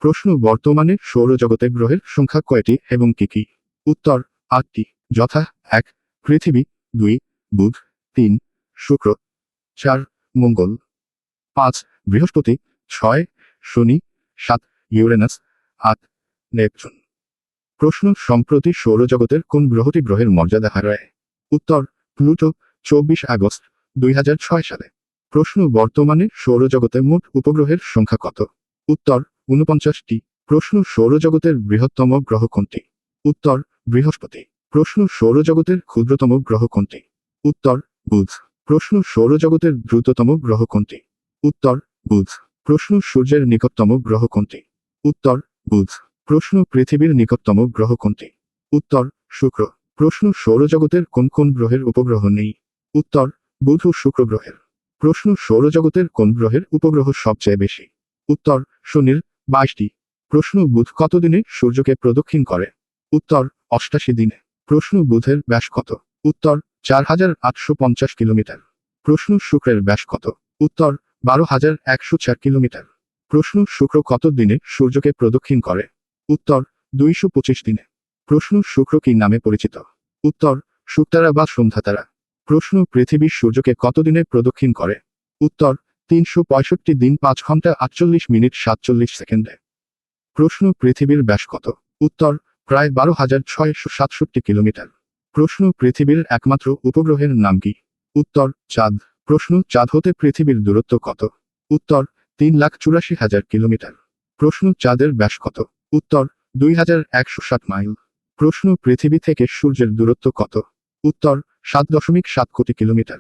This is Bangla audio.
প্রশ্ন বর্তমানে সৌরজগতে গ্রহের সংখ্যা কয়টি এবং কি কি? উত্তর 8টি, যথা 1 পৃথিবী, 2 বুধ, 3 শুক্র, 4 মঙ্গল, 5 বৃহস্পতি, 6 শনি, 7 ইউরেনাস, 8 নেপচুন। প্রশ্ন সম্প্রতি সৌরজগতের কোন গ্রহটি গ্রহের মর্যাদা হারায়? উত্তর প্লুটো, 24 আগস্ট 2006 সালে। প্রশ্ন বর্তমানে সৌরজগতে মোট উপগ্রহের সংখ্যা কত? উত্তর 49টি। প্রশ্ন সৌরজগতের বৃহত্তম গ্রহ কোনটি? উত্তর বৃহস্পতি। প্রশ্ন সৌরজগতের ক্ষুদ্রতম গ্রহ কোনটি? উত্তর বুধ। প্রশ্ন সৌরজগতের দ্রুততম গ্রহ কোনটি? উত্তর বুধ। প্রশ্ন সূর্যের নিকটতম গ্রহ কোনটি? উত্তর বুধ। প্রশ্ন পৃথিবীর নিকটতম গ্রহ কোনটি? উত্তর শুক্র। প্রশ্ন সৌরজগতের কোন কোন গ্রহের উপগ্রহ নেই? উত্তর বুধ ও শুক্র গ্রহের। প্রশ্ন সৌরজগতের কোন গ্রহের উপগ্রহ সবচেয়ে বেশি? উত্তর শনির, 22টি। প্রশ্ন বুধ কত দিনে সূর্যকে প্রদক্ষিণ করে? উত্তর 88 দিনে। প্রশ্ন বুধের ব্যাস কত? উত্তর 4850 কিলোমিটার। প্রশ্ন শুক্রের ব্যাস কত? উত্তর 12104 কিলোমিটার। প্রশ্ন শুক্র কত দিনে সূর্যকে প্রদক্ষিণ করে? উত্তর 225 দিনে। প্রশ্ন শুক্র কি নামে পরিচিত? উত্তর শুকতারা বা সন্ধ্যাতারা। প্রশ্ন পৃথিবী সূর্যকে কত দিনে প্রদক্ষিণ করে? উত্তর 365 দিন 5 ঘন্টা 48 মিনিট 47 সেকেন্ডে। প্রশ্ন পৃথিবীর ব্যাস কত? উত্তর প্রায় 12667 কিলোমিটার। প্রশ্ন পৃথিবীর একমাত্র উপগ্রহের নাম কি? উত্তর চাঁদ। প্রশ্ন চাঁদ হতে পৃথিবীর দূরত্ব কত? উত্তর 3,84,000 কিলোমিটার। প্রশ্ন চাঁদের ব্যাস কত? উত্তর 2160 মাইল। প্রশ্ন পৃথিবী থেকে সূর্যের দূরত্ব কত? উত্তর 7.7 কোটি কিলোমিটার।